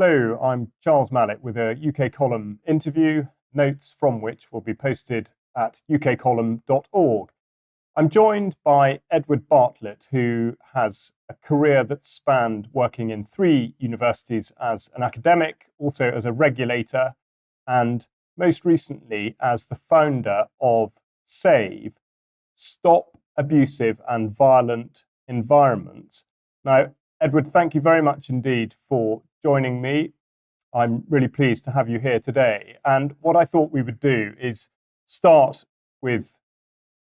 Hello, I'm Charles Mallet with a UK Column interview, notes from which will be posted at ukcolumn.org. I'm joined by Edward Bartlett, who has a career that spanned working in three universities as an academic, also as a regulator, and most recently as the founder of SAVE, Stop Abusive and Violent Environments. Now, Edward, thank you very much indeed for joining me. I'm really pleased to have you here today. And what I thought we would do is start with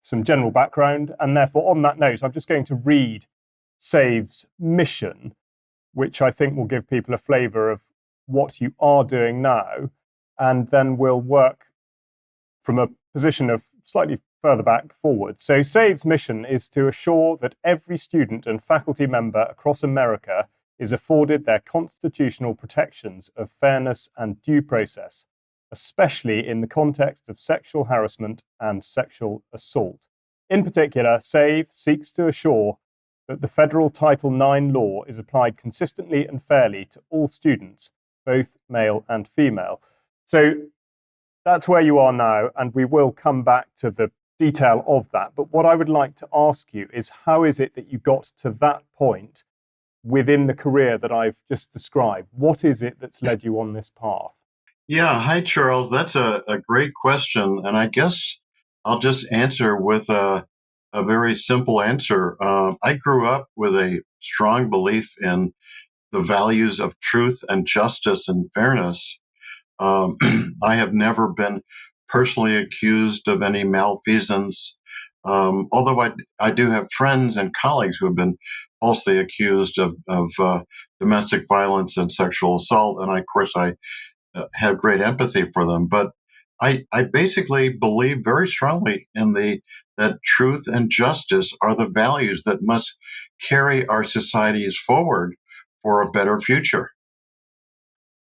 some general background. And therefore, on that note, I'm just going to read SAVE's mission, which I think will give people a flavour of what you are doing now. And then we'll work from a position of slightly further back forward. So SAVE's mission is to assure that every student and faculty member across America is afforded their constitutional protections of fairness and due process, especially in the context of sexual harassment and sexual assault. In particular, SAVE seeks to assure that the federal Title IX law is applied consistently and fairly to all students, both male and female. So that's where you are now, and we will come back to the detail of that. But what I would like to ask you is, how is it that you got to that point within the career that I've just described? What is it that's led you on this path? Yeah, hi, Charles. That's a great question. And I guess I'll just answer with a very simple answer. I grew up with a strong belief in the values of truth and justice and fairness. I have never been personally accused of any malfeasance, although I do have friends and colleagues who have been falsely accused of domestic violence and sexual assault. And of course, I have great empathy for them. But I basically believe very strongly in that truth and justice are the values that must carry our societies forward for a better future.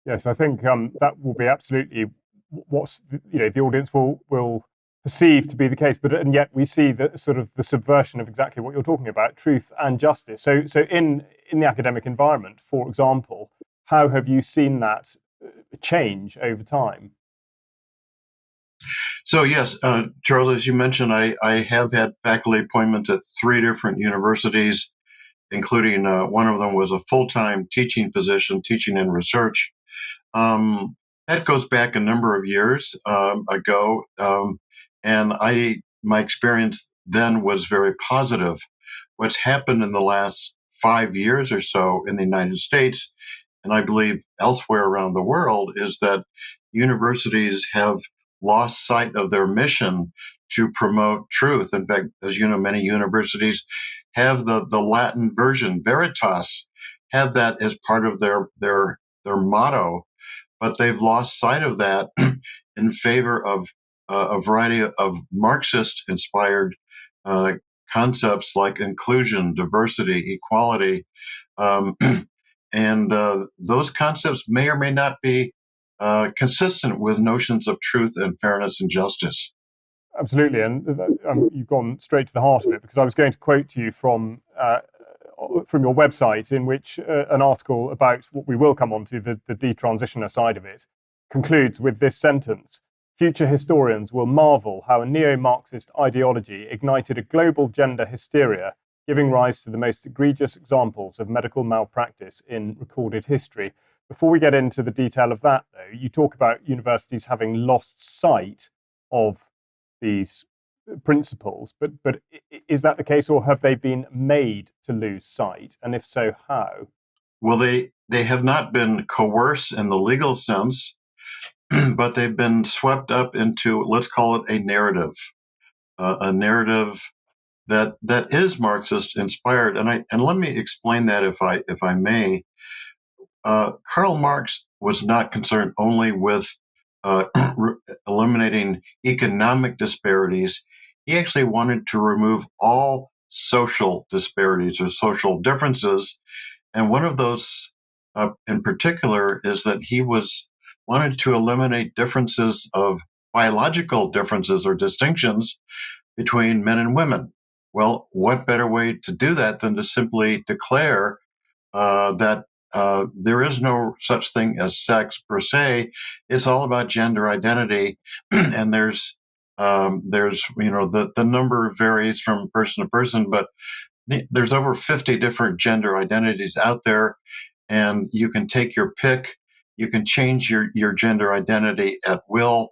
Yes, I think that will be absolutely what the audience will perceive to be the case. But and yet we see the sort of the subversion of exactly what you're talking about: truth and justice. So in the academic environment, for example, how have you seen that change over time? So yes, Charles, as you mentioned, I have had faculty appointments at three different universities, including one of them was a full-time teaching position, teaching and research. That goes back a number of years ago, and my experience then was very positive. What's happened in the last 5 years or so in the United States, and I believe elsewhere around the world, is that universities have lost sight of their mission to promote truth. In fact, as you know, many universities have the Latin version, Veritas, have that as part of their motto, but they've lost sight of that in favor of a variety of Marxist-inspired concepts like inclusion, diversity, equality, um, and those concepts may or may not be consistent with notions of truth and fairness and justice. Absolutely, and you've gone straight to the heart of it, because I was going to quote to you from your website, in which an article about what we will come on to, the detransitioner side of it, concludes with this sentence: "Future historians will marvel how a neo-Marxist ideology ignited a global gender hysteria, giving rise to the most egregious examples of medical malpractice in recorded history." Before we get into the detail of that, though, you talk about universities having lost sight of these principles, but is that the case, or have they been made to lose sight? And if so, how? Well, they have not been coerced in the legal sense, but they've been swept up into, let's call it, a narrative that is Marxist inspired. And let me explain that if I may. Karl Marx was not concerned only with uh, eliminating economic disparities. He actually wanted to remove all social disparities or social differences. And one of those, in particular, is that he was wanted to eliminate differences of biological differences or distinctions between men and women. Well, what better way to do that than to simply declare that there is no such thing as sex per se. It's all about gender identity, and there's the number varies from person to person, but there's over 50 different gender identities out there, and you can take your pick. You can change your gender identity at will,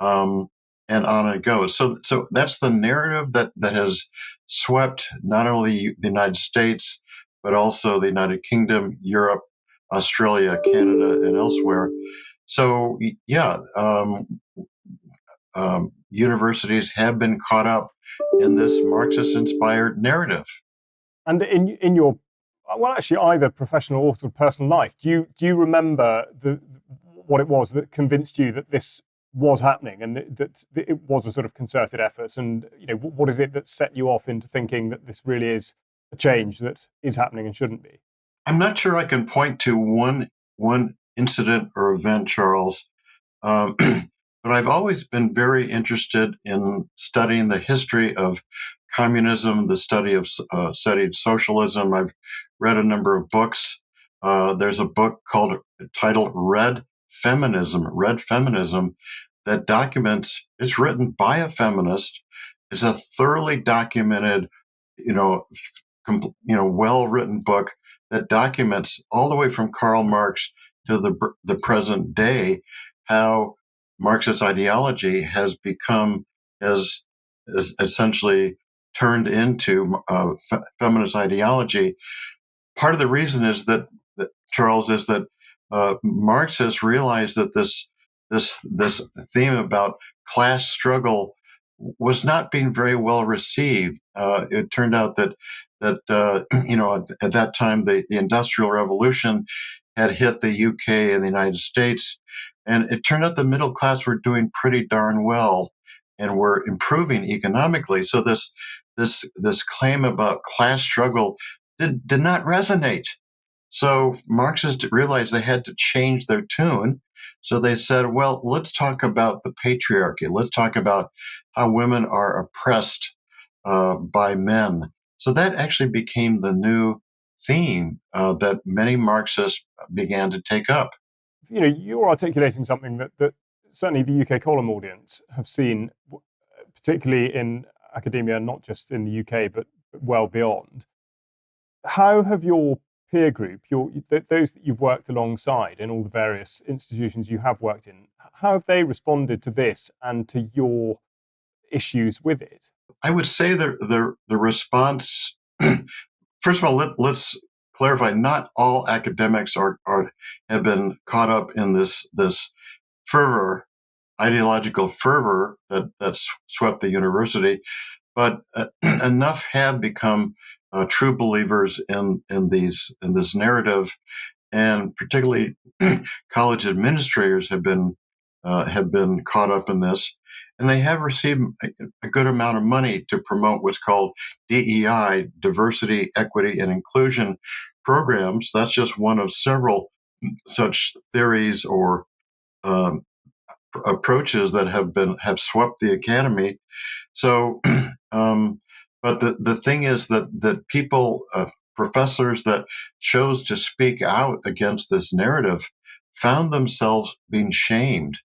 um, and on it goes. So that's the narrative that has swept not only the United States but also the United Kingdom, Europe, Australia, Canada, and elsewhere. So yeah, universities have been caught up in this Marxist-inspired narrative. And in your, well, actually, either professional or sort of personal life, do you remember what it was that convinced you that this was happening and that it was a sort of concerted effort? And what is it that set you off into thinking that this really is a change that is happening and shouldn't be? I'm not sure I can point to one incident or event, Charles, but I've always been very interested in studying the history of communism, the studied socialism. I've read a number of books. There's a book titled Red Feminism, that documents. It's written by a feminist. It's a thoroughly documented, well written book that documents all the way from Karl Marx to the present day how Marxist ideology has become as essentially turned into feminist ideology. Part of the reason is that Charles, is that Marxists realized that this theme about class struggle was not being very well received. It turned out that at that time the Industrial Revolution had hit the UK and the United States, and it turned out the middle class were doing pretty darn well and were improving economically. So this claim about class struggle did not resonate. So Marxists realized they had to change their tune. So they said, well, let's talk about the patriarchy. Let's talk about how women are oppressed by men. So that actually became the new theme that many Marxists began to take up. You're articulating something that certainly the UK column audience have seen, particularly in academia, not just in the UK, but well beyond. How have your peer group, those that you've worked alongside in all the various institutions you have worked in, how have they responded to this and to your issues with it? I would say the response. First of all, let's clarify: not all academics have been caught up in this fervor, ideological fervor that's swept the university, but enough have become true believers in this narrative, and particularly college administrators have been caught up in this, and they have received a good amount of money to promote what's called DEI, diversity, equity, and inclusion programs. That's just one of several such theories or approaches that have swept the academy. So, but the thing is that people, professors that chose to speak out against this narrative, found themselves being shamed,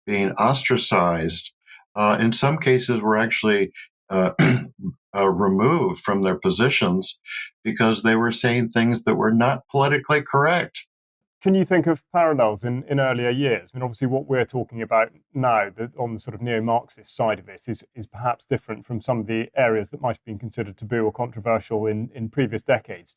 being ostracized. In some cases, were actually removed from their positions because they were saying things that were not politically correct. Can you think of parallels in earlier years? I mean, obviously, what we're talking about now, on the sort of neo-Marxist side of it, is perhaps different from some of the areas that might have been considered taboo or controversial in previous decades.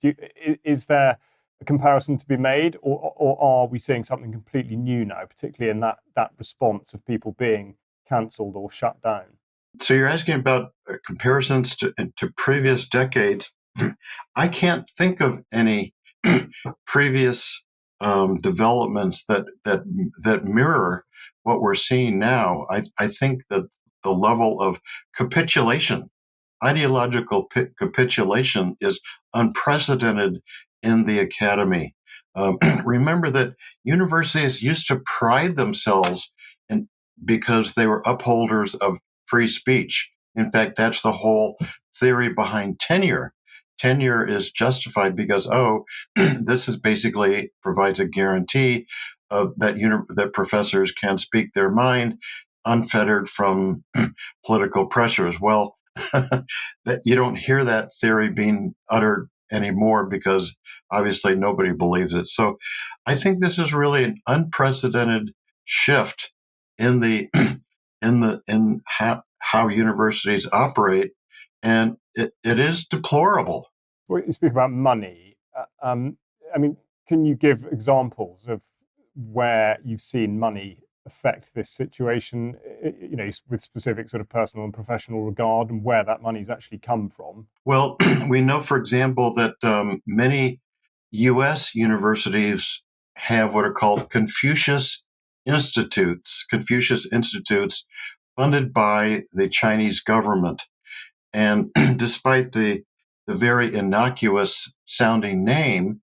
Is there a comparison to be made, or are we seeing something completely new now, particularly in that response of people being cancelled or shut down? So you're asking about comparisons to previous decades. I can't think of any previous developments that mirror what we're seeing now. I think that the level of capitulation, ideological capitulation, is unprecedented in the academy. Remember that universities used to pride themselves in because they were upholders of free speech. In fact, that's the whole theory behind tenure. tenure is justified because, this is basically provides a guarantee that professors can speak their mind unfettered from political pressures. Well, that you don't hear that theory being uttered anymore because obviously nobody believes it. So I think this is really an unprecedented shift in the in how universities operate, and it is deplorable. Well, you speak about money. I mean, can you give examples of where you've seen money affect this situation, with specific sort of personal and professional regard, and where that money's actually come from? Well, we know, for example, that many U.S. universities have what are called Confucius Institutes funded by the Chinese government. And despite the very innocuous sounding name,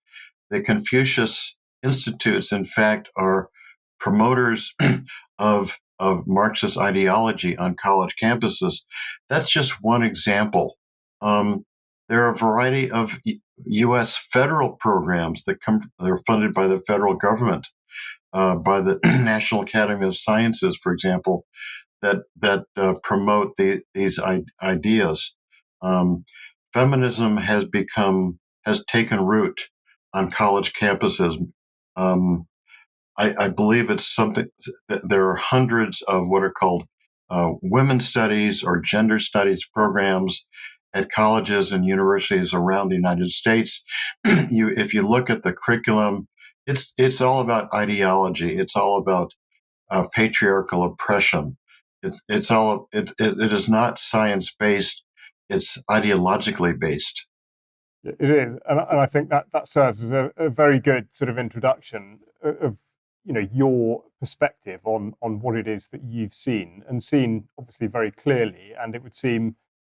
the Confucius Institutes, in fact, are promoters of Marxist ideology on college campuses. That's just one example. There are a variety of U.S. federal programs that are funded by the federal government, by the National Academy of Sciences, for example, that promote these ideas. Feminism has taken root on college campuses. I believe it's something. There are hundreds of what are called women's studies or gender studies programs at colleges and universities around the United States. If you look at the curriculum, it's all about ideology. It's all about patriarchal oppression. It is not science based. It's ideologically based. It is, and I think that serves as a very good sort of introduction of your perspective on what it is that you've seen, and seen obviously very clearly, and it would seem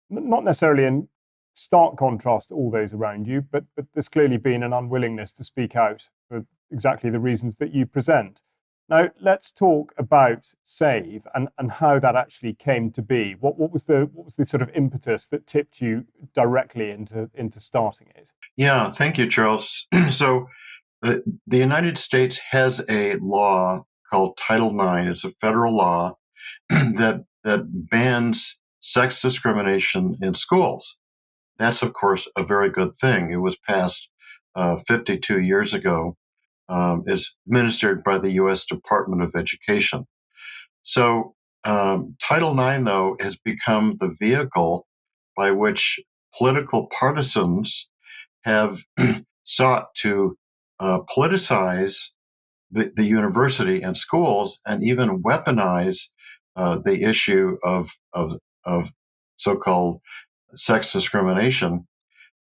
not necessarily in stark contrast to all those around you, but there's clearly been an unwillingness to speak out for exactly the reasons that you present. Now, let's talk about SAVE and how that actually came to be. What was the sort of impetus that tipped you directly into starting it? Yeah, thank you, Charles. So, the United States has a law called Title IX. It's a federal law that bans sex discrimination in schools. That's, of course, a very good thing. It was passed 52 years ago. It's administered by the U.S. Department of Education. So Title IX, though, has become the vehicle by which political partisans have sought to politicize the university and schools, and even weaponize the issue of so-called sex discrimination.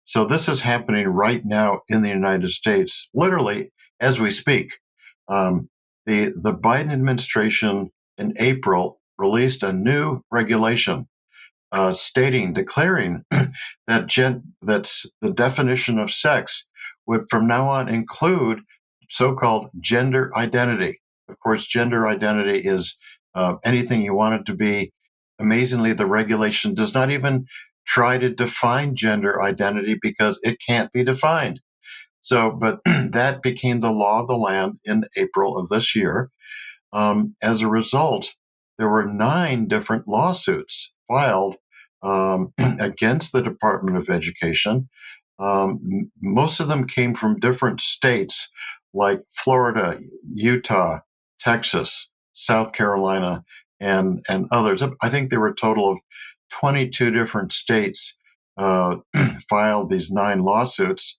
So this is happening right now in the United States, literally as we speak. The Biden administration in April released a new regulation declaring that's the definition of sex would from now on include so-called gender identity. Of course, gender identity is anything you want it to be. Amazingly, the regulation does not even try to define gender identity because it can't be defined. So, but that became the law of the land in April of this year. As a result, there were 9 different lawsuits filed against the Department of Education. Most of them came from different states like Florida, Utah, Texas, South Carolina, and others. I think there were a total of 22 different states filed these 9 lawsuits.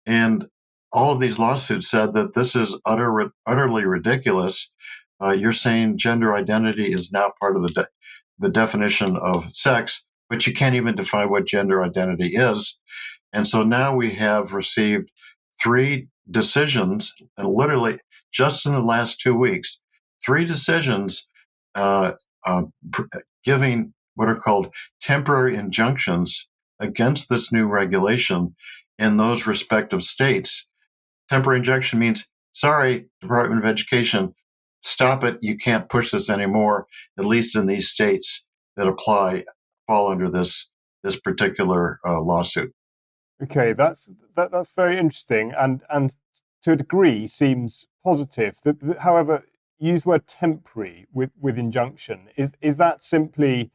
And all of these lawsuits said that this is utterly ridiculous. You're saying gender identity is now part of the definition of sex, but you can't even define what gender identity is. And so now we have received 3 decisions, and literally just in the last 2 weeks, 3 decisions uh, uh, giving what are called temporary injunctions against this new regulation in those respective states. Temporary injunction means, sorry, Department of Education, stop it. You can't push this anymore, at least in these states that fall under this particular lawsuit. Okay, that's very interesting, and to a degree seems positive. However, you use the word temporary with injunction. Is that simply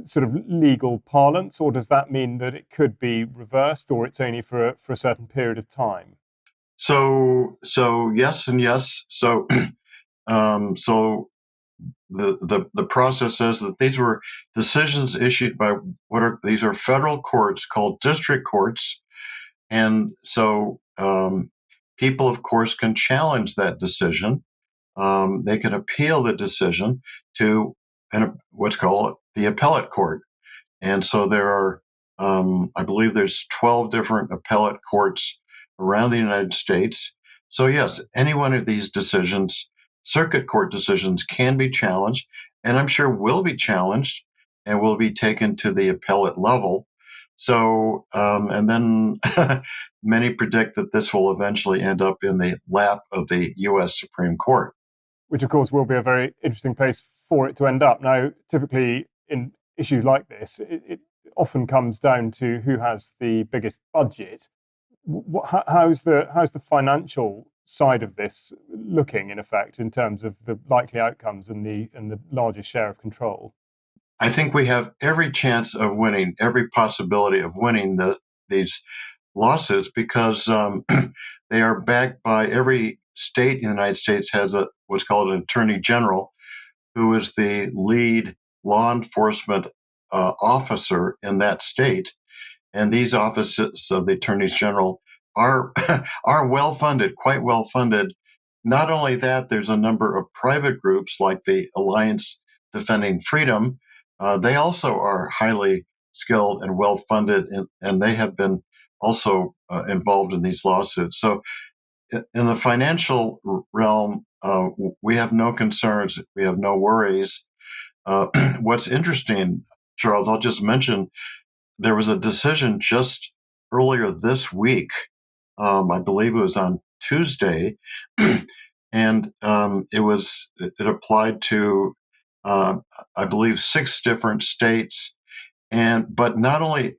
sort of legal parlance, or does that mean that it could be reversed, or it's only for a certain period of time? So yes and yes. So the process says that these were decisions issued by these are federal courts called district courts, and so people, of course, can challenge that decision. They can appeal the decision to what's called the appellate court. And so there are, I believe there's 12 different appellate courts around the United States. So yes, any one of these decisions, circuit court decisions, can be challenged, and I'm sure will be challenged and will be taken to the appellate level. So, and then many predict that this will eventually end up in the lap of the U.S. Supreme Court. Which, of course, will be a very interesting place for it to end up. Now, typically in issues like this, it often comes down to who has the biggest budget. How's the financial side of this looking, in effect, in terms of the likely outcomes and the largest share of control? I think we have every chance of winning, every possibility of winning these lawsuits because they are backed by every state in the United States has what's called an attorney general, who is the lead law enforcement officer in that state. And these offices of the attorneys general are are well funded, quite well funded. Not only that, there's a number of private groups like the Alliance Defending Freedom. They also are highly skilled and well funded, and they have been also involved in these lawsuits. So, in the financial realm, we have no concerns, we have no worries. What's interesting, Charles, I'll just mention there was a decision just earlier this week. I believe it was on Tuesday, and it applied to I believe 6 different states, but not only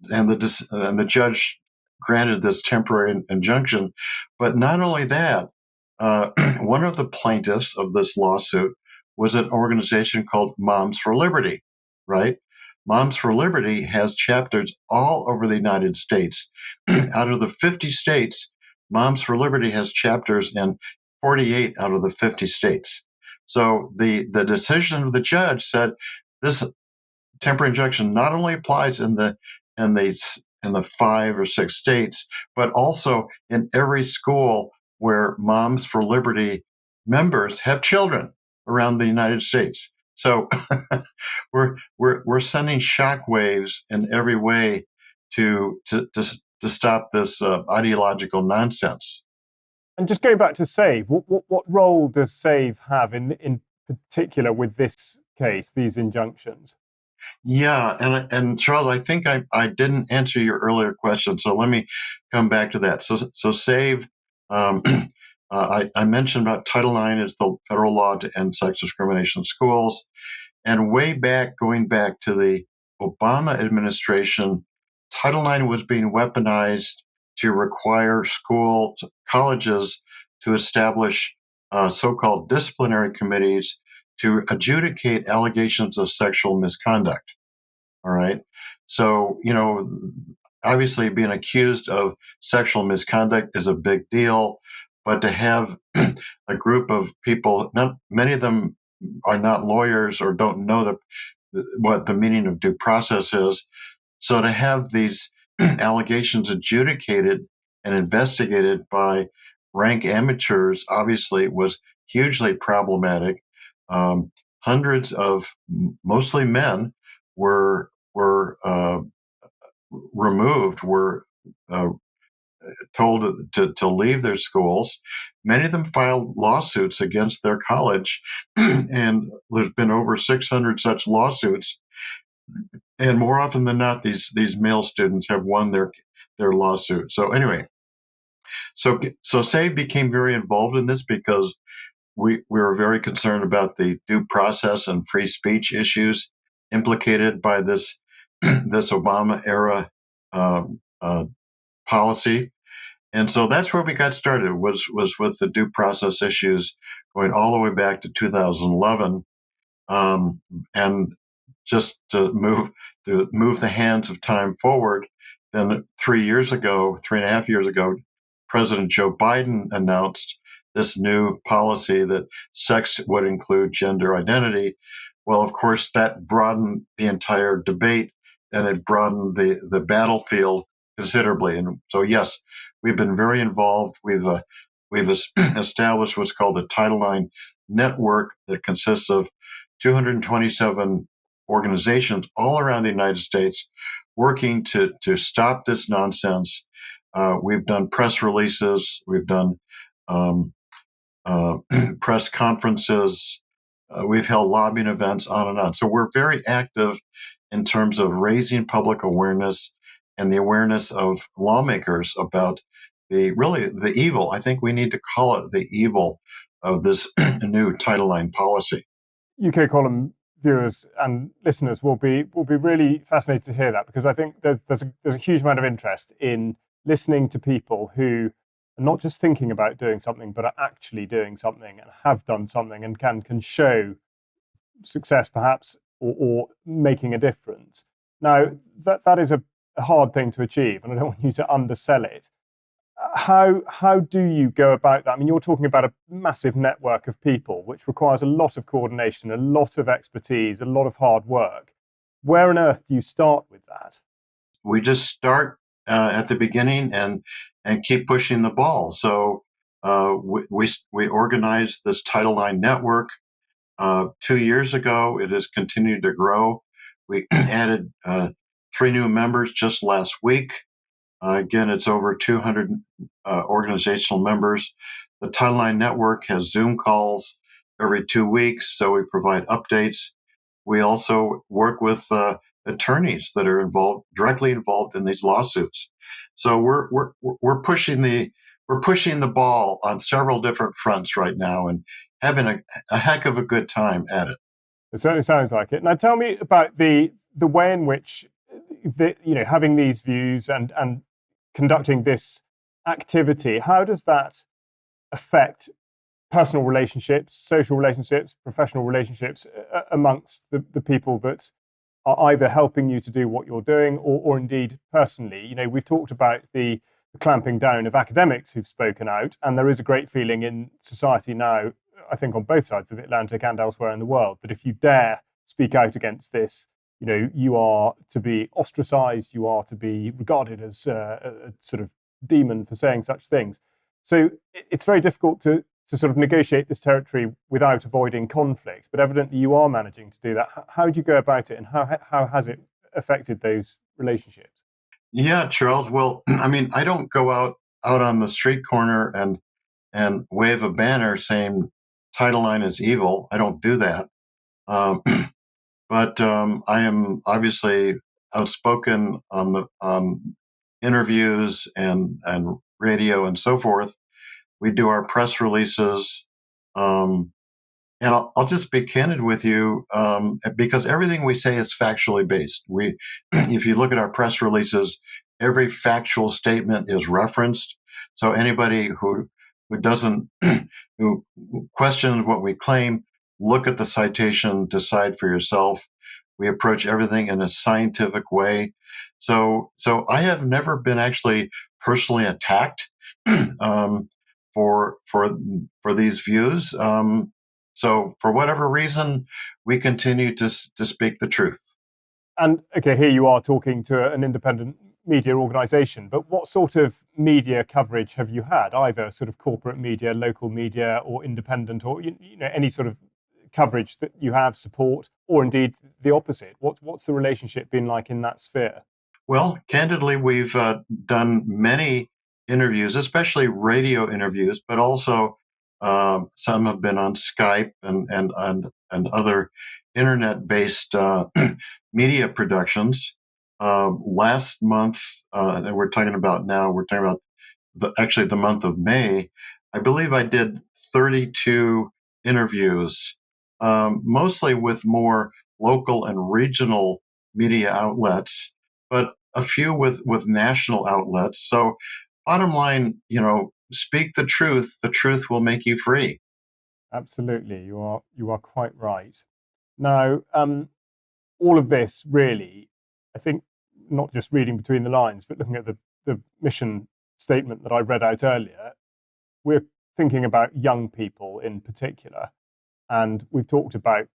and the judge granted this temporary injunction, but not only that, one of the plaintiffs of this lawsuit was an organization called Moms for Liberty, right? Moms for Liberty has chapters all over the United States. Out of the 50 states, Moms for Liberty has chapters in 48 out of the 50 states. So the decision of the judge said this temporary injunction not only applies in the in the 5 or 6 states, but also in every school where Moms for Liberty members have children around the United States. So we're sending shockwaves in every way to stop this ideological nonsense. And just going back to SAVE, what role does SAVE have in particular with this case, these injunctions? Yeah, and Charles, I think I didn't answer your earlier question, so let me come back to that. So SAVE, I mentioned about Title IX is the federal law to end sex discrimination in schools, and way back, going back to the Obama administration, Title IX was being weaponized to require colleges to establish so-called disciplinary committees to adjudicate allegations of sexual misconduct. All right. So, obviously being accused of sexual misconduct is a big deal, but to have a group of people, not many of them are not lawyers or don't know what the meaning of due process is. So to have these allegations adjudicated and investigated by rank amateurs obviously was hugely problematic. Hundreds of mostly men were removed, were uh, told to leave their schools. Many of them filed lawsuits against their college, and there's been over 600 such lawsuits. And more often than not, these male students have won their lawsuit. So anyway, so SAVE became very involved in this because we were very concerned about the due process and free speech issues implicated by this Obama era policy. And so that's where we got started, was with the due process issues going all the way back to 2011. And just to move the hands of time forward, then 3 and a half years ago, President Joe Biden announced this new policy that sex would include gender identity. Well, of course, that broadened the entire debate, and it broadened the battlefield considerably. And so, yes, we've been very involved. We've established what's called a Title IX network that consists of 227 organizations all around the United States working to stop this nonsense. We've done press releases, we've done um, press conferences, we've held lobbying events, on and on. So we're very active in terms of raising public awareness and the awareness of lawmakers about the evil. I think we need to call it the evil of this new Title IX policy. UK column viewers and listeners will be really fascinated to hear that, because I think there's a huge amount of interest in listening to people who are not just thinking about doing something, but are actually doing something and have done something and can show success, perhaps, or making a difference. Now, that is a hard thing to achieve, and I don't want you to undersell it. How do you go about that? I mean, you're talking about a massive network of people, which requires a lot of coordination, a lot of expertise, a lot of hard work. Where on earth do you start with that? We just start at the beginning and keep pushing the ball. So we organized this Title IX network 2 years ago. It has continued to grow. We added 3 new members just last week. Again, it's over 200 organizational members. The Title IX network has Zoom calls every 2 weeks, so we provide updates. We also work with attorneys that are directly involved in these lawsuits. So we're pushing the ball on several different fronts right now, and having a heck of a good time at it. It certainly sounds like it. Now, tell me about the way in which having these views and conducting this activity. How does that affect personal relationships, social relationships, professional relationships amongst the people that are either helping you to do what you're doing, or indeed personally? We've talked about the clamping down of academics who've spoken out, and there is a great feeling in society now, I think on both sides of the Atlantic and elsewhere in the world, that if you dare speak out against this, you are to be ostracized, you are to be regarded as a sort of demon for saying such things. So it's very difficult to sort of negotiate this territory without avoiding conflict, but evidently you are managing to do that. How do you go about it, and how has it affected those relationships? Yeah, Charles. Well, I mean, I don't go out on the street corner and wave a banner saying Title IX is evil. I don't do that. But I am obviously outspoken on the interviews and radio and so forth. We do our press releases, and I'll just be candid with you, because everything we say is factually based. If you look at our press releases, every factual statement is referenced. So anybody who doesn't who questions what we claim, look at the citation, decide for yourself. We approach everything in a scientific way. So I have never been actually personally attacked for these views. So for whatever reason, we continue to speak the truth. And okay, here you are talking to an independent media organization, but what sort of media coverage have you had, either sort of corporate media, local media, or independent, or any sort of coverage that you have, support, or indeed the opposite? What's the relationship been like in that sphere? Well, candidly, we've done many interviews, especially radio interviews, but also some have been on Skype and other internet-based media productions. Last month, and we're talking about the month of May. I believe I did 32 interviews, mostly with more local and regional media outlets. But a few with national outlets. So, bottom line, speak the truth. The truth will make you free. Absolutely, you are quite right. Now, all of this really, I think, not just reading between the lines, but looking at the mission statement that I read out earlier, we're thinking about young people in particular. And we've talked about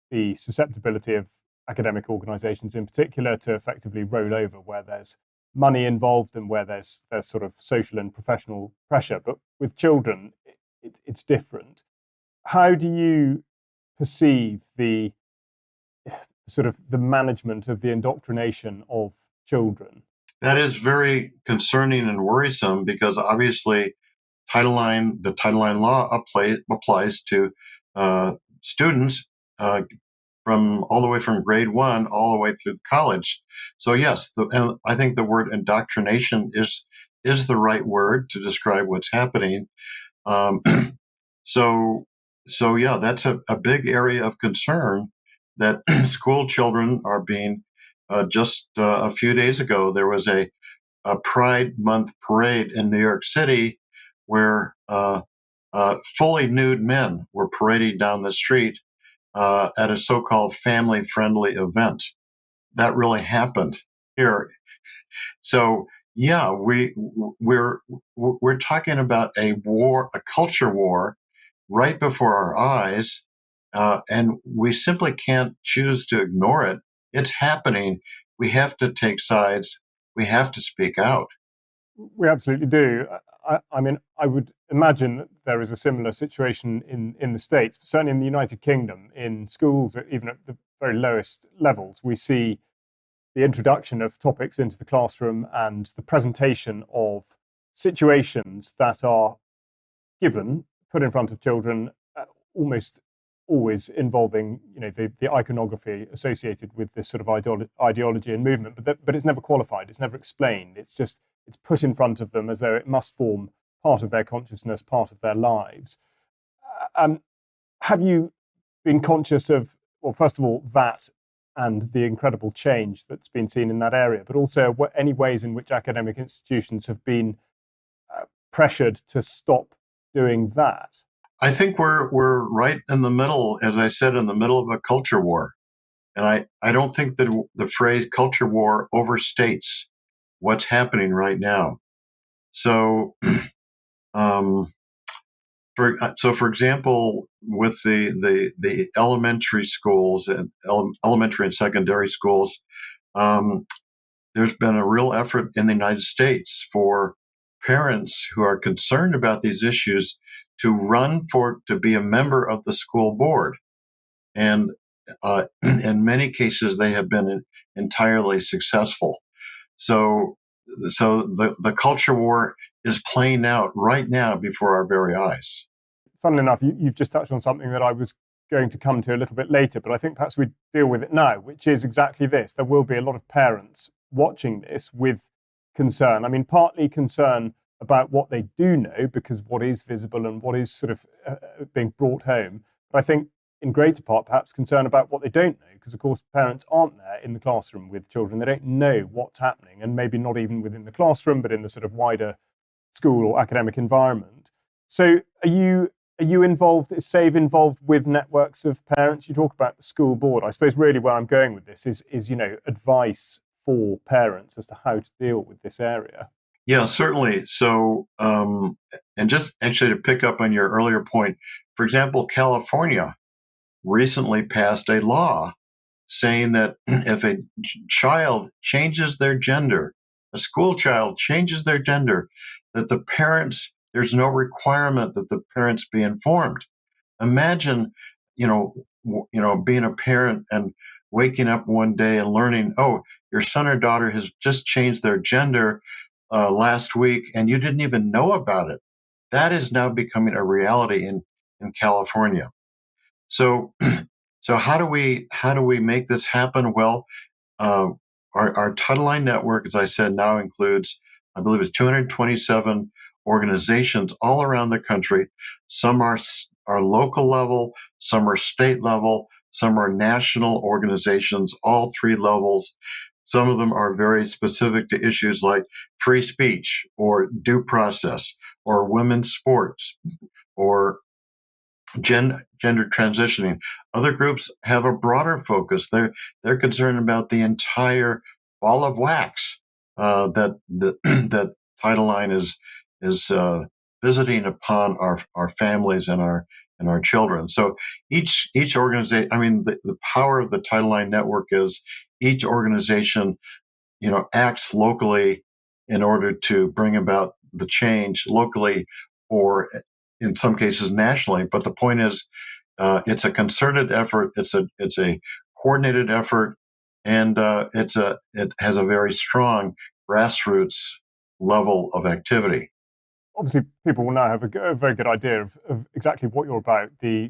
the susceptibility of academic organizations in particular to effectively roll over where there's money involved and where there's sort of social and professional pressure. But with children, it's different. How do you perceive the sort of the management of the indoctrination of children? That is very concerning and worrisome because obviously the Title IX law applies to students from all the way from grade 1 all the way through college. So yes, and I think the word indoctrination is the right word to describe what's happening. Um, so yeah, that's a big area of concern that school children are being. Just a few days ago, there was a Pride Month parade in New York City where fully nude men were parading down the street at a so-called family-friendly event. That really happened here. So yeah, we're talking about a war, a culture war, right before our eyes, and we simply can't choose to ignore it. It's happening. We have to take sides. We have to speak out. We absolutely do. I mean, I would imagine that there is a similar situation in the States, but certainly in the United Kingdom, in schools, even at the very lowest levels, we see the introduction of topics into the classroom and the presentation of situations that are given, put in front of children, almost always involving, the iconography associated with this sort of ideology and movement, but it's never qualified, it's never explained. It's put in front of them as though it must form part of their consciousness, part of their lives. Have you been conscious of, well, first of all, that and the incredible change that's been seen in that area, but also any ways in which academic institutions have been pressured to stop doing that? I think we're right in the middle, as I said, in the middle of a culture war. And I don't think that the phrase culture war overstates what's happening right now. So, for example, with the elementary schools and elementary and secondary schools, there's been a real effort in the United States for parents who are concerned about these issues to run to be a member of the school board. And in many cases, they have been entirely successful. So the culture war is playing out right now before our very eyes. Funnily enough, you've just touched on something that I was going to come to a little bit later, but I think perhaps we deal with it now, which is exactly this. There will be a lot of parents watching this with concern. I mean, partly concern about what they do know, because what is visible and what is sort of being brought home. But I think in greater part, perhaps concern about what they don't know, because of course parents aren't there in the classroom with children. They don't know what's happening, and maybe not even within the classroom, but in the sort of wider school or academic environment. So are you involved, is SAVE involved with networks of parents? You talk about the school board. I suppose really where I'm going with this is advice for parents as to how to deal with this area. Yeah, certainly. So, and just actually to pick up on your earlier point, for example, California recently passed a law saying that if a child changes their gender, a school child changes their gender, that there's no requirement that the parents be informed. Imagine, being a parent and waking up one day and learning, oh, your son or daughter has just changed their gender last week, and you didn't even know about it. That is now becoming a reality in California. So, how do we make this happen? Well, our Title IX network, as I said, now includes, I believe it's 227 organizations all around the country. Some are local level, some are state level, some are national organizations, all three levels. Some of them are very specific to issues like free speech or due process or women's sports or gender transitioning. Other groups have a broader focus. They're concerned about the entire ball of wax that Title IX is visiting upon our families and our children. So each organization, I mean, the power of the Title IX network is each organization, acts locally in order to bring about the change locally, or in some cases nationally. But the point is, it's a concerted effort. It's a coordinated effort, and it has a very strong grassroots level of activity. Obviously, people will now have a very good idea of exactly what you're about, the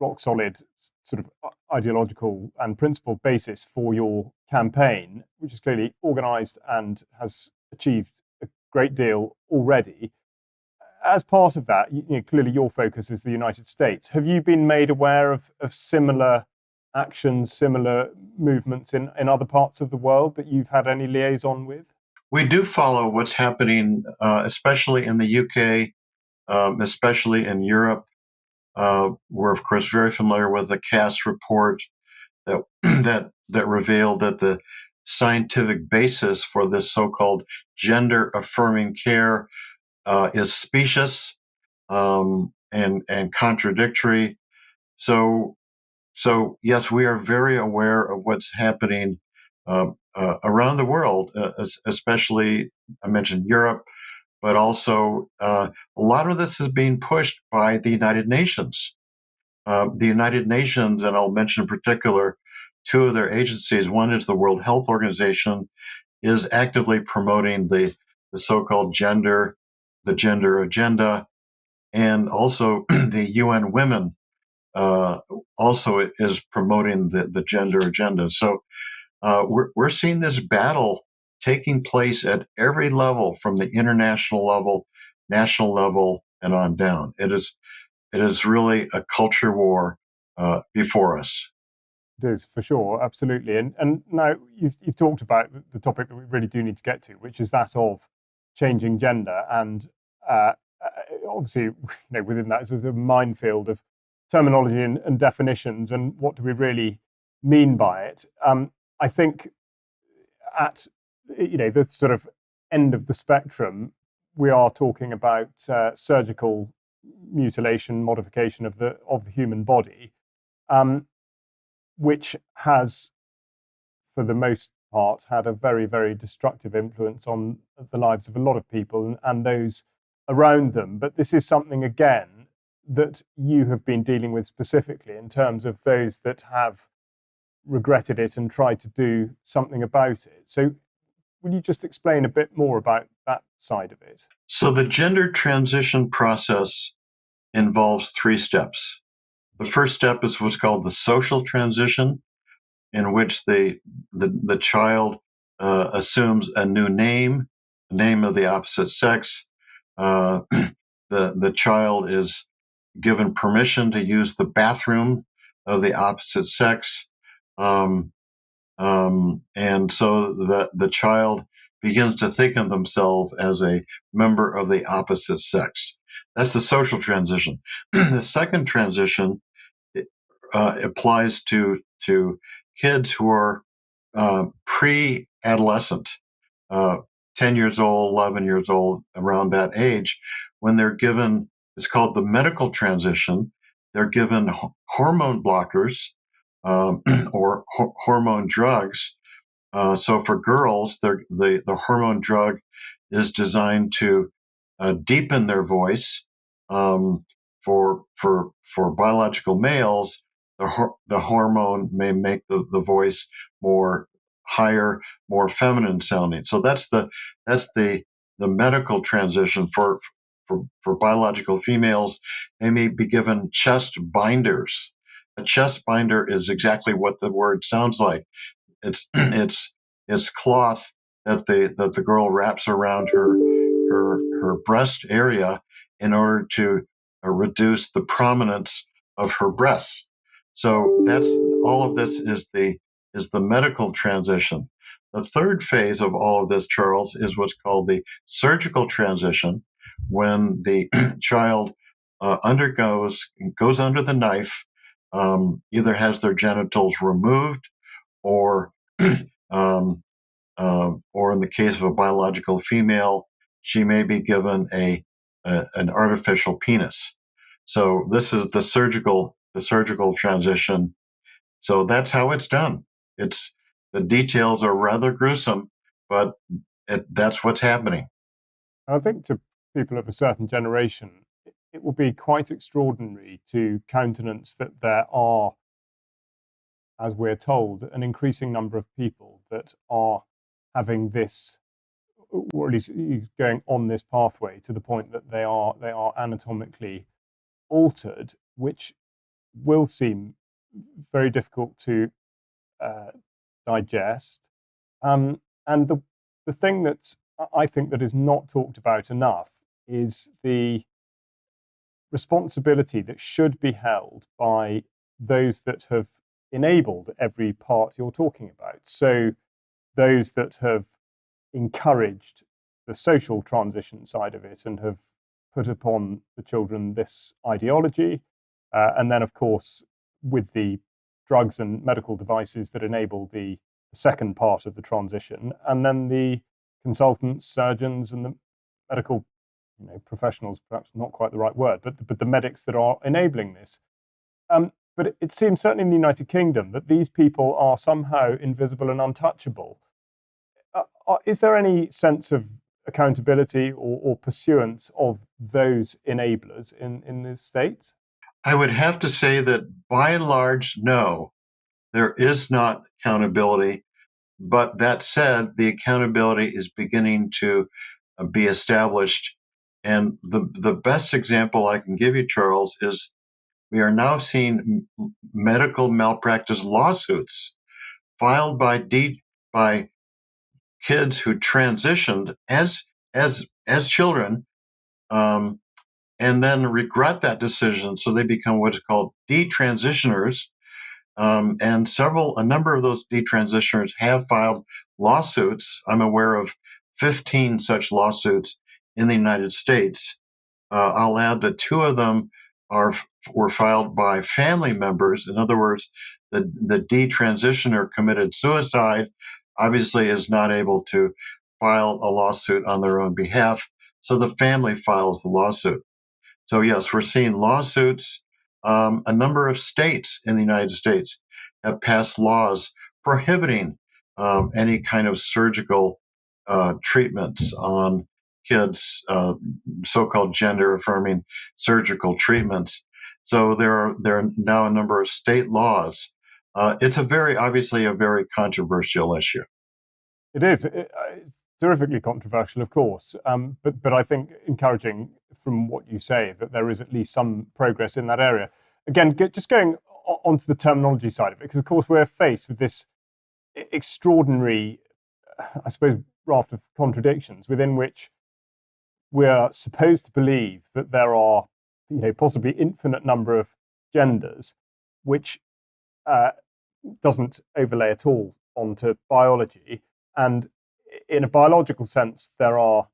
rock solid sort of ideological and principled basis for your campaign, which is clearly organised and has achieved a great deal already. As part of that, clearly your focus is the United States. Have you been made aware of similar actions, similar movements in other parts of the world that you've had any liaison with? We do follow what's happening, especially in the UK, especially in Europe. We're of course very familiar with the Cass report that that revealed that the scientific basis for this so-called gender affirming care is specious and contradictory. So yes, we are very aware of what's happening around the world, especially I mentioned Europe, but also a lot of this is being pushed by the United Nations. The United Nations, and I'll mention in particular two of their agencies. One is the World Health Organization, is actively promoting the so-called gender agenda, and also the UN Women also is promoting the gender agenda. So we're seeing this battle taking place at every level, from the international level, national level, and on down. It is really a culture war before us. It is, for sure, absolutely. And now you've talked about the topic that we really do need to get to, which is that of changing gender. And obviously, within that is a minefield of terminology and definitions, and what do we really mean by it. I think at the sort of end of the spectrum, we are talking about surgical mutilation, modification of the human body, which has, for the most part, had a very, very destructive influence on the lives of a lot of people and those around them. But this is something, again, that you have been dealing with specifically in terms of those that have regretted it and tried to do something about it. So will you just explain a bit more about that side of it? So the gender transition process involves 3 steps. The first step is what's called the social transition, in which the child assumes a new name, the name of the opposite sex. The child is given permission to use the bathroom of the opposite sex, and so the child begins to think of themselves as a member of the opposite sex. That's the social transition. The second transition applies to kids who are pre-adolescent, 10 years old, 11 years old, around that age, when they're given, it's called the medical transition. They're given hormone blockers or hormone drugs. So for girls, the hormone drug is designed to deepen their voice. For biological males, the hormone may make the voice more higher, more feminine sounding. So that's the medical transition. For biological females, they may be given chest binders. A chest binder is exactly what the word sounds like. It's cloth that the girl wraps around her breast area in order to reduce the prominence of her breasts. So that's all of this is the medical transition. The third phase of all of this, Charles, is what's called the surgical transition, when the child goes under the knife, either has their genitals removed, or or in the case of a biological female, she may be given an artificial penis. So this is the surgical transition. So that's how it's done. It's the details are rather gruesome, but that's what's happening. I think to people of a certain generation, it will be quite extraordinary to countenance that there are, as we're told, an increasing number of people that are having this, or at least going on this pathway to the point that they are anatomically altered, which will seem very difficult to digest. And the thing that I think that is not talked about enough is the responsibility that should be held by those that have enabled every part you're talking about. So those that have encouraged the social transition side of it and have put upon the children this ideology. And then, of course, with the drugs and medical devices that enable the second part of the transition, and then the consultants, surgeons, and the medical professionals, perhaps not quite the right word, but the medics that are enabling this. But it seems, certainly in the United Kingdom, that these people are somehow invisible and untouchable. Is there any sense of accountability or pursuance of those enablers in the States? I would have to say that by and large, no, there is not accountability. But that said, the accountability is beginning to be established. And the best example I can give you, Charles, is we are now seeing medical malpractice lawsuits filed by kids who transitioned as children, and then regret that decision, so they become what is called detransitioners. And a number of those detransitioners have filed lawsuits. I'm aware of 15 such lawsuits in the United States. I'll add that two of them were filed by family members. In other words, the detransitioner committed suicide, obviously is not able to file a lawsuit on their own behalf, so the family files the lawsuit. So yes, we're seeing lawsuits. A number of states in the United States have passed laws prohibiting any kind of surgical treatments on kids, so-called gender-affirming surgical treatments. So there are now a number of state laws. It's obviously a very controversial issue. It is. It's terrifically controversial, of course, but I think encouraging from what you say that there is at least some progress in that area. Again, just going onto the terminology side of it, because of course we're faced with this extraordinary, I suppose, raft of contradictions within which we're supposed to believe that there are, possibly infinite number of genders, which doesn't overlay at all onto biology. And in a biological sense, there are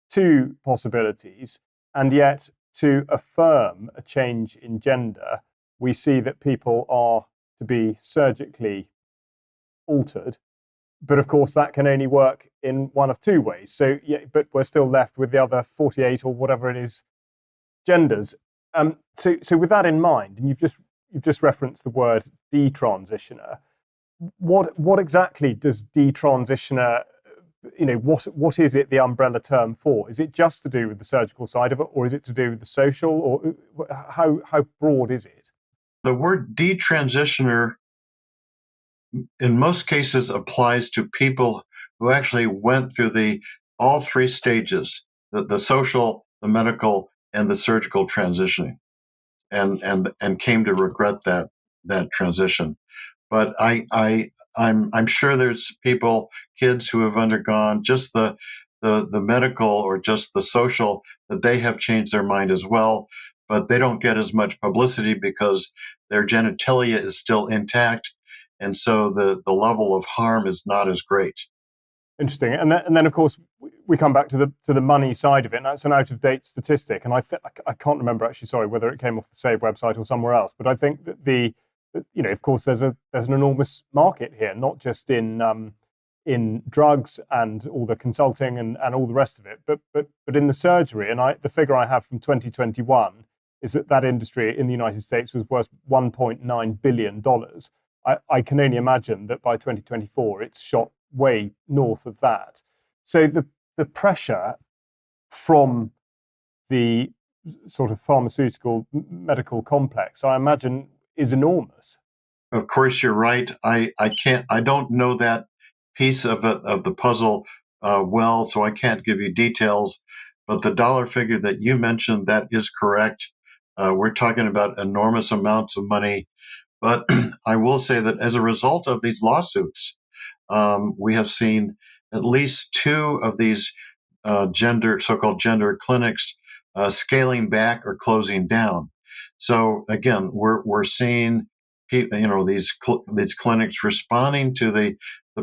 two possibilities. And yet, to affirm a change in gender, we see that people are to be surgically altered. But of course, that can only work in one of two ways. So, but we're still left with the other 48 or whatever it is genders. So with that in mind, and you've just referenced the word detransitioner. What exactly does detransitioner, what is it the umbrella term for? Is it just to do with the surgical side of it, or is it to do with the social, or how broad is it? The word detransitioner in most cases applies to people who actually went through all three stages, the social, the medical, and the surgical transitioning, and came to regret that transition. But I'm sure there's kids who have undergone just the medical or just the social, that they have changed their mind as well, but they don't get as much publicity because their genitalia is still intact, and so the level of harm is not as great. Interesting. And then of course we come back to the money side of it. And that's an out of date statistic, and I can't remember actually. Sorry, whether it came off the Save website or somewhere else. But I think that of course there's an enormous market here, not just in drugs and all the consulting and all the rest of it, but in the surgery. And the figure I have from 2021 is that industry in the United States was worth $1.9 billion. I can only imagine that by 2024 it's shot way north of that. So the pressure from the sort of pharmaceutical medical complex, I imagine, is enormous. Of course, you're right. I don't know that piece of the puzzle well, so I can't give you details. But the dollar figure that you mentioned, that is correct. We're talking about enormous amounts of money. But I will say that as a result of these lawsuits, we have seen at least two of these so-called gender clinics scaling back or closing down. So again, we're seeing people, these clinics responding to the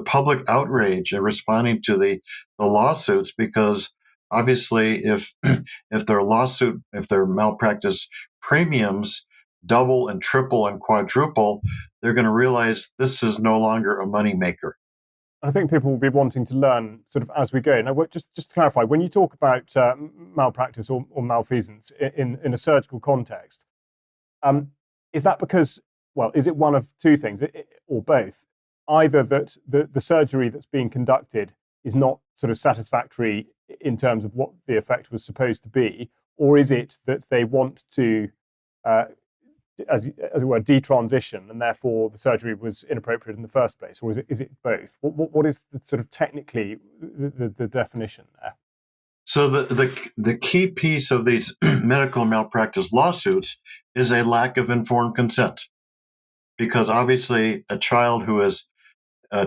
public outrage and responding to the lawsuits, because obviously if their malpractice premiums double and triple and quadruple, they're going to realize this is no longer a moneymaker. I think people will be wanting to learn sort of as we go. Now, just to clarify, when you talk about malpractice or malfeasance in a surgical context, is that because, well, is it one of two things, or both? Either that the surgery that's being conducted is not sort of satisfactory in terms of what the effect was supposed to be, or is it that they want to as it were, detransition, and therefore the surgery was inappropriate in the first place, or is it both? What is the sort of technically the definition there? So the key piece of these medical malpractice lawsuits is a lack of informed consent, because obviously a child who is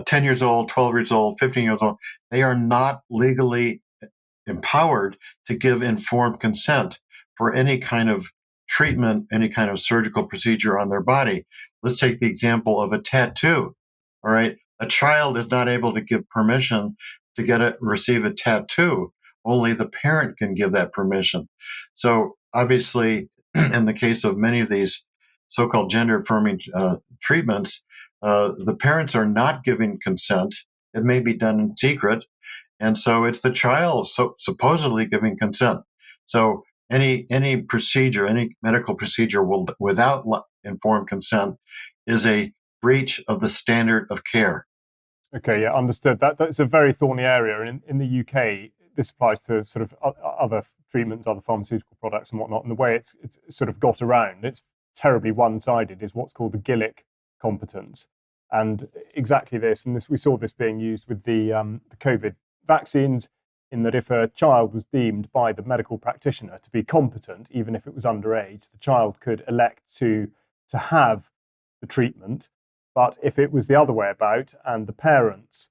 10 years old, 12 years old, 15 years old, they are not legally empowered to give informed consent for any kind of treatment, any kind of surgical procedure on their body. Let's take the example of a tattoo. All right. A child is not able to give permission to receive a tattoo. Only the parent can give that permission. So obviously, in the case of many of these so-called gender affirming treatments, the parents are not giving consent. It may be done in secret. And so it's the child supposedly giving consent. So any procedure, any medical procedure without informed consent is a breach of the standard of care. Okay, yeah, understood. That's a very thorny area. And in the UK, this applies to sort of other treatments, other pharmaceutical products and whatnot. And the way it's sort of got around, it's terribly one-sided, is what's called the Gillick competence. And exactly this, and we saw this being used with the COVID vaccines, in that if a child was deemed by the medical practitioner to be competent, even if it was underage, the child could elect to have the treatment. But if it was the other way about and the parents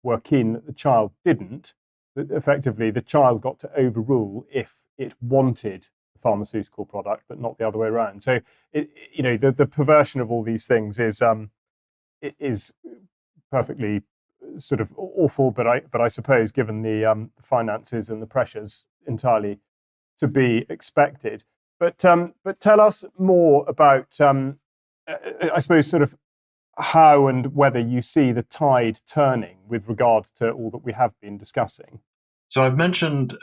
were keen that the child didn't, effectively the child got to overrule if it wanted the pharmaceutical product, but not the other way around. So, the perversion of all these things is perfectly sort of awful, but I suppose, given the finances and the pressures, entirely to be expected. But tell us more about, I suppose, sort of how and whether you see the tide turning with regard to all that we have been discussing. So I've mentioned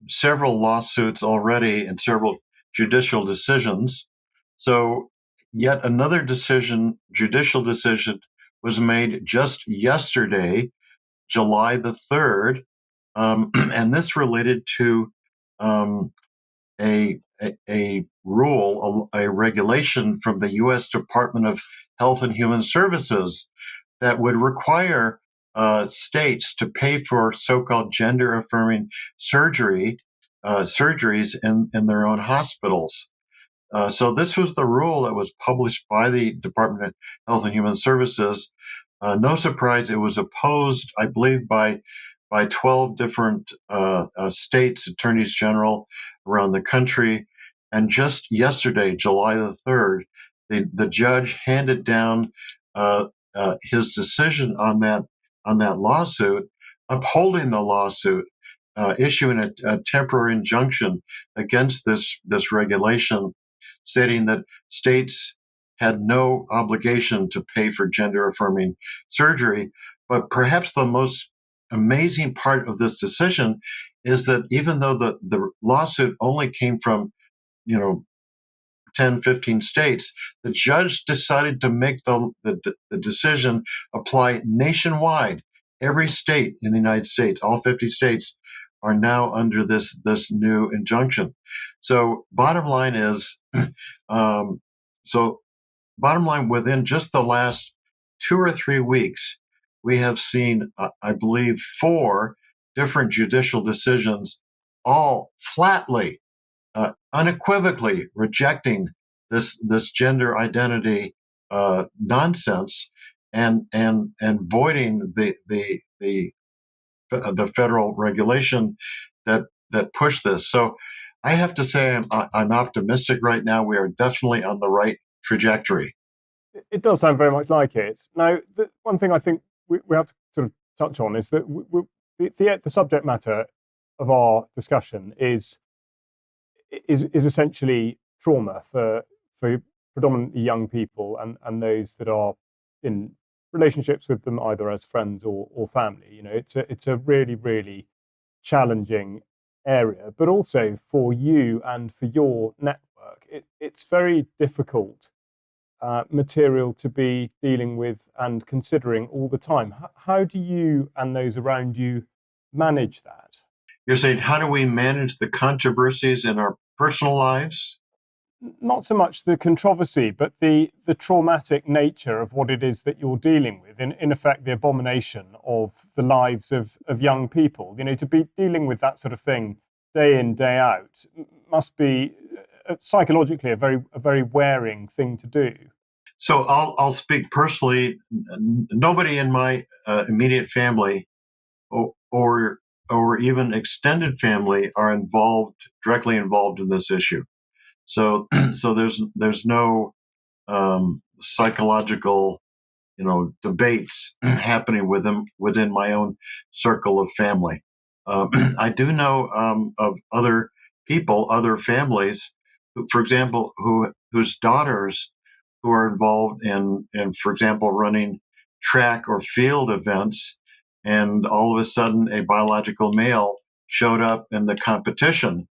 several lawsuits already and several judicial decisions. So yet another judicial decision, was made just yesterday, July the 3rd, and this related to a rule, a regulation from the U.S. Department of Health and Human Services that would require states to pay for so-called gender-affirming surgeries in their own hospitals. So this was the rule that was published by the Department of Health and Human Services. No surprise, it was opposed, I believe, by 12 different states, attorneys general around the country. And just yesterday, July the 3rd, the judge handed down his decision on that lawsuit, upholding the lawsuit, issuing a temporary injunction against this regulation, stating that states had no obligation to pay for gender affirming surgery. But perhaps the most amazing part of this decision is that even though the lawsuit only came from, 10, 15 states, the judge decided to make the decision apply nationwide. Every state in the United States, all 50 states, are now under this new injunction. So bottom line is, um, so bottom line, within just the last 2 or 3 weeks, we have seen, I believe, 4 different judicial decisions, all flatly, unequivocally rejecting this gender identity nonsense, and voiding the federal regulation that pushed this. So I have to say I'm optimistic right now. We are definitely on the right trajectory. It does sound very much like it. Now, one thing I think we have to sort of touch on is that the subject matter of our discussion is essentially trauma for predominantly young people and those that are in relationships with them either as friends or family. It's a really, really challenging area, but also for you and for your network, it's very difficult material to be dealing with and considering all the time. How do you and those around you manage that? You're saying, how do we manage the controversies in our personal lives? Not so much the controversy, but the traumatic nature of what it is that you're dealing with. In effect, the abomination of the lives of young people. To be dealing with that sort of thing day in, day out must be psychologically a very wearing thing to do. So I'll speak personally. Nobody in my immediate family or even extended family are directly involved in this issue. So so there's no psychological debates happening within my own circle of family. I do know of other people, other families, for example, whose daughters who are involved in, for example, running track or field events, and all of a sudden a biological male showed up in the competition.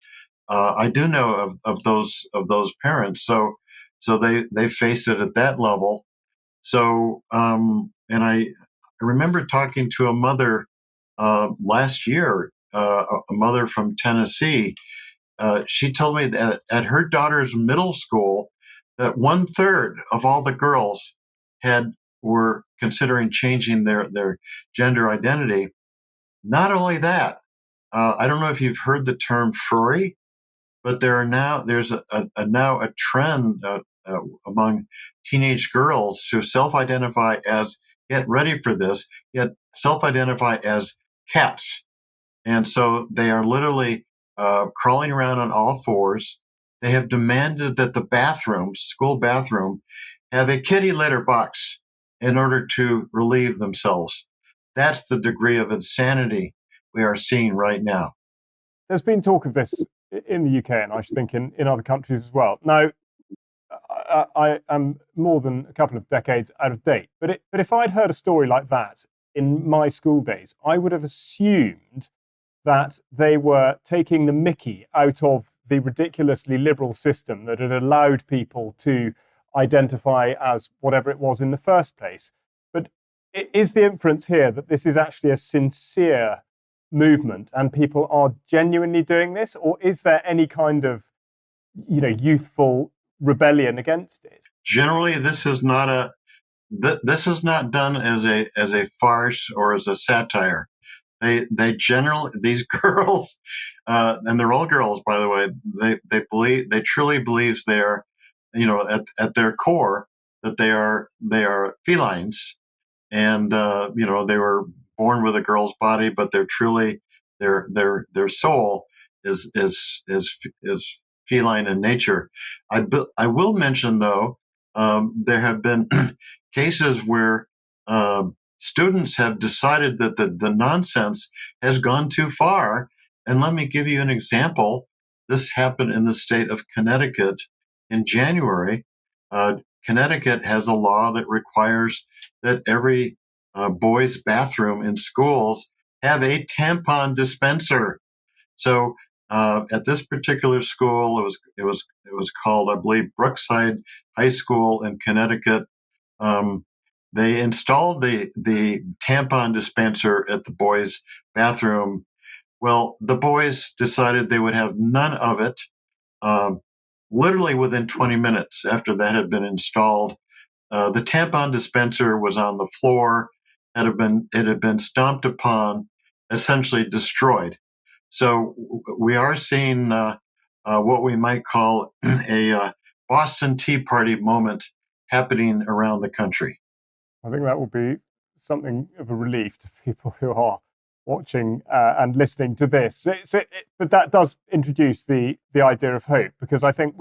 I do know of those parents, so they faced it at that level. So and I remember talking to a mother last year, a mother from Tennessee. She told me that at her daughter's middle school, that 1/3 of all the girls were considering changing their gender identity. Not only that, I don't know if you've heard the term furry, but there's now a trend among teenage girls to self-identify as, get ready for this, yet self-identify as cats. And so they are literally crawling around on all fours. They have demanded that the school bathroom, have a kitty litter box in order to relieve themselves. That's the degree of insanity we are seeing right now. There's been talk of this in the UK, and I should think in other countries as well. Now, I am more than a couple of decades out of date, but if I'd heard a story like that in my school days, I would have assumed that they were taking the mickey out of the ridiculously liberal system that had allowed people to identify as whatever it was in the first place. But is the inference here that this is actually a sincere movement and people are genuinely doing this, or is there any kind of youthful rebellion against it? Generally, this is not done as a farce or as a satire. They generally, these girls, and they're all girls, by the way. They truly believe they are, at their core, that they are felines, and they were born with a girl's body, but they're truly their soul is feline in nature. I will mention, though, there have been cases where students have decided that the nonsense has gone too far. And let me give you an example. This happened in the state of Connecticut in January. Connecticut has a law that requires that every boys' bathroom in schools have a tampon dispenser. So at this particular school, it was called, I believe, Brookside High School in Connecticut. They installed the tampon dispenser at the boys' bathroom. Well, the boys decided they would have none of it. Um, Literally within 20 minutes after that had been installed, the tampon dispenser was on the floor. It had been stomped upon, essentially destroyed. So we are seeing what we might call a Boston Tea Party moment happening around the country. I think that will be something of a relief to people who are watching and listening to this. But that does introduce the idea of hope, because I think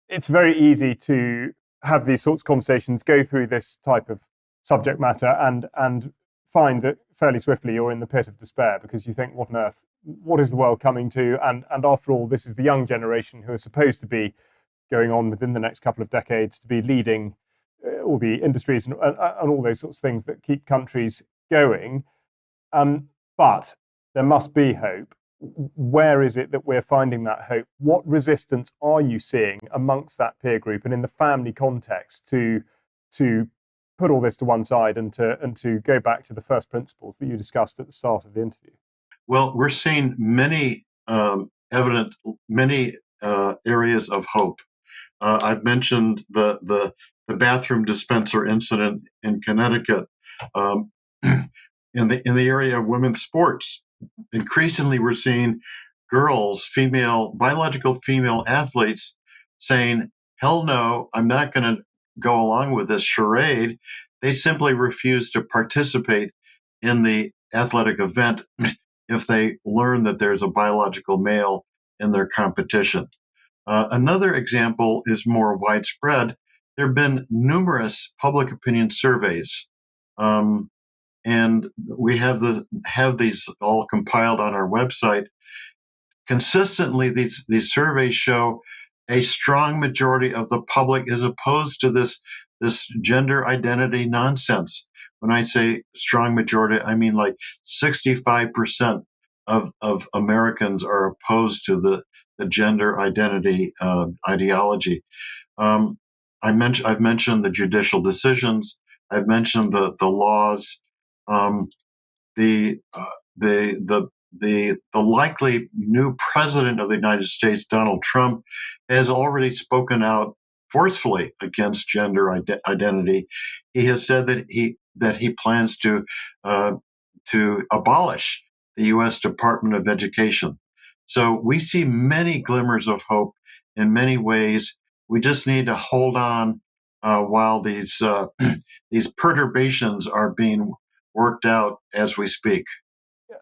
it's very easy to have these sorts of conversations, go through this type of subject matter, and find that fairly swiftly you're in the pit of despair, because you think, what on earth, what is the world coming to? And after all, this is the young generation who are supposed to be going on within the next couple of decades to be leading all the industries and all those sorts of things that keep countries going. But there must be hope. Where is it that we're finding that hope? What resistance are you seeing amongst that peer group and in the family context to put all this to one side and to go back to the first principles that you discussed at the start of the interview? Well, we're seeing many areas of hope. I've mentioned the bathroom dispenser incident in Connecticut. In the area of women's sports, increasingly we're seeing girls, biological female athletes saying, hell no, I'm not going to go along with this charade. They simply refuse to participate in the athletic event if they learn that there's a biological male in their competition. Another example is more widespread. There have been numerous public opinion surveys, and we have these all compiled on our website. Consistently, these surveys show a strong majority of the public is opposed to this gender identity nonsense. When I say strong majority, I mean like 65% of Americans are opposed to the gender identity ideology. I've mentioned the judicial decisions. I've mentioned the laws. The likely new president of the United States, Donald Trump, has already spoken out forcefully against gender identity. He has said that he plans to abolish the U.S. Department of Education. So we see many glimmers of hope in many ways. We just need to hold on while these perturbations are being worked out as we speak.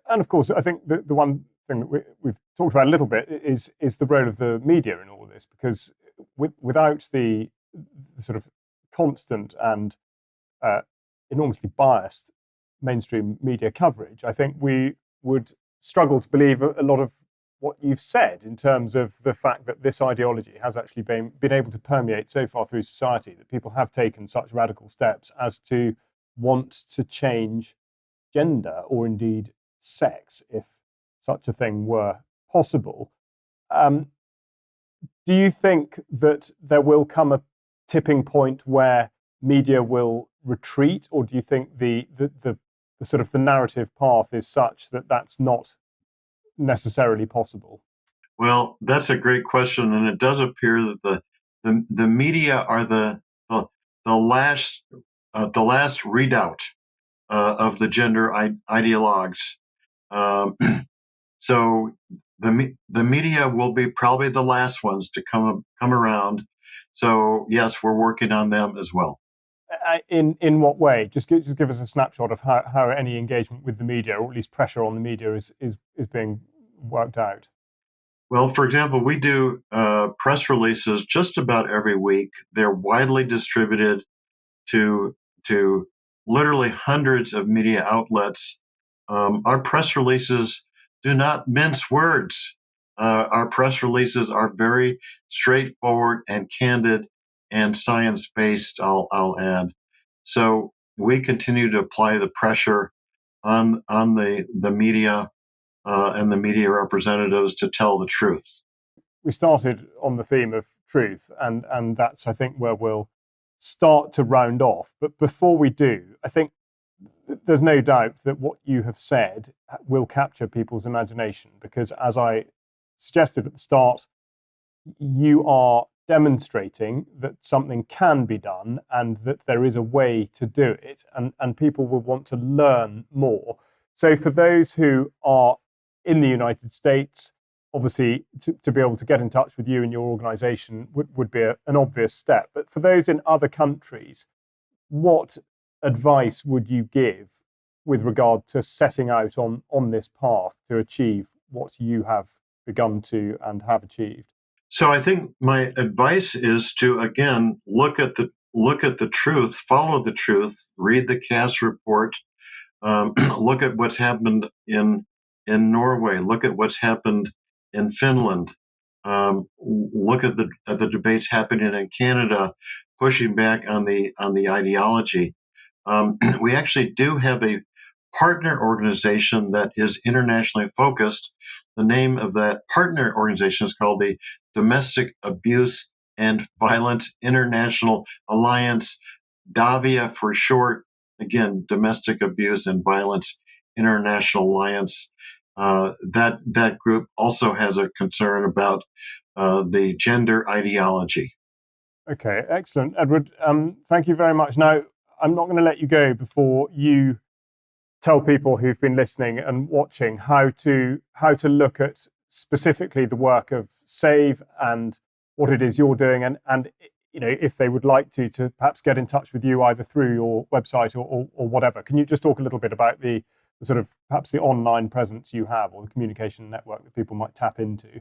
And of course, I think the one thing that we've talked about a little bit is the role of the media in all of this, because without the sort of constant and enormously biased mainstream media coverage, I think we would struggle to believe a lot of what you've said in terms of the fact that this ideology has actually been able to permeate so far through society, that people have taken such radical steps as to want to change gender, or indeed sex, if such a thing were possible. Do you think that there will come a tipping point where media will retreat, or do you think the sort of the narrative path is such that that's not necessarily possible? Well, that's a great question, and it does appear that the media are the last redoubt of the gender ideologues. So the media will be probably the last ones to come around. So yes, we're working on them as well. In what way? Just give us a snapshot of how any engagement with the media, or at least pressure on the media, is being worked out. Well, for example, we do press releases just about every week. They're widely distributed to literally hundreds of media outlets. Our press releases do not mince words. Our press releases are very straightforward and candid and science-based, I'll add. So we continue to apply the pressure on the media and the media representatives to tell the truth. We started on the theme of truth, and that's, I think, where we'll start to round off. But before we do, I think there's no doubt that what you have said will capture people's imagination, because as I suggested at the start, you are demonstrating that something can be done and that there is a way to do it, and people will want to learn more. So for those who are in the United States, obviously to be able to get in touch with you and your organization would be an obvious step. But for those in other countries, what advice would you give with regard to setting out on this path to achieve what you have begun to and have achieved? So I think my advice is to, again, look at the truth, follow the truth, read the CAS report, look at what's happened in Norway, look at what's happened in Finland, look at the debates happening in Canada, pushing back on the ideology. We actually do have a partner organization that is internationally focused. The name of that partner organization is called the Domestic Abuse and Violence International Alliance, DAVIA for short. Again, Domestic Abuse and Violence International Alliance. That group also has a concern about the gender ideology. Okay, excellent, Edward. Thank you very much. Now, I'm not going to let you go before you tell people who've been listening and watching how to look at specifically the work of SAVE and what it is you're doing, and if they would like to perhaps get in touch with you either through your website or whatever. Can you just talk a little bit about the sort of perhaps the online presence you have, or the communication network that people might tap into?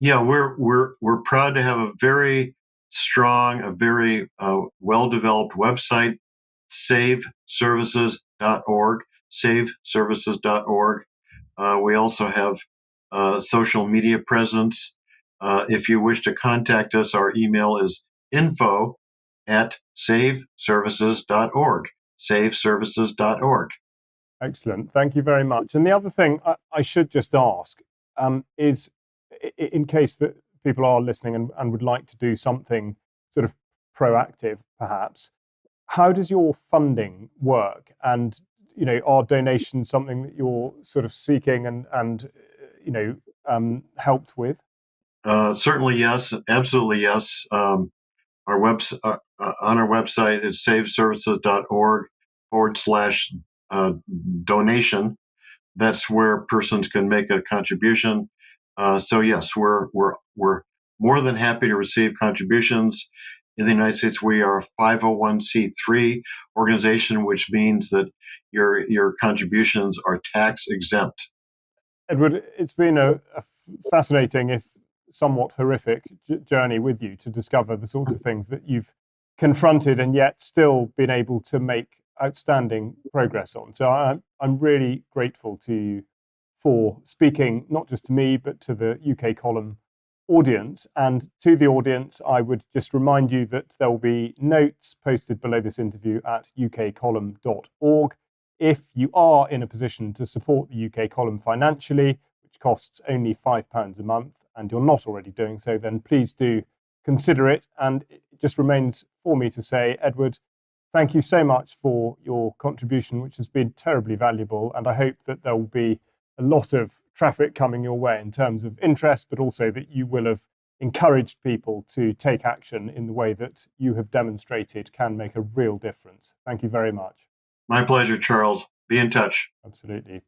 Yeah, we're proud to have a very strong, a very well-developed website, saveservices.org, saveservices.org. We also have social media presence. If you wish to contact us, our email is info@saveservices.org, saveservices.org. Excellent. Thank you very much. And the other thing I should just ask is, in case that people are listening and would like to do something sort of proactive, perhaps, how does your funding work? And are donations something that you're sort of seeking and helped with? Certainly, yes. Absolutely, yes. On our website is saveservices.org/donation. That's where persons can make a contribution. So yes, we're more than happy to receive contributions. In the United States, we are a 501c3 organization, which means that your contributions are tax exempt. Edward, it's been a fascinating, if somewhat horrific, journey with you to discover the sorts of things that you've confronted and yet still been able to make outstanding progress on. So I'm really grateful to you for speaking, not just to me, but to the UK Column audience. And to the audience, I would just remind you that there will be notes posted below this interview at ukcolumn.org. If you are in a position to support the UK Column financially, which costs only £5 a month, and you're not already doing so, then please do consider it. And it just remains for me to say, Edward, thank you so much for your contribution, which has been terribly valuable. And I hope that there will be a lot of traffic coming your way in terms of interest, but also that you will have encouraged people to take action in the way that you have demonstrated can make a real difference. Thank you very much. My pleasure, Charles. Be in touch. Absolutely.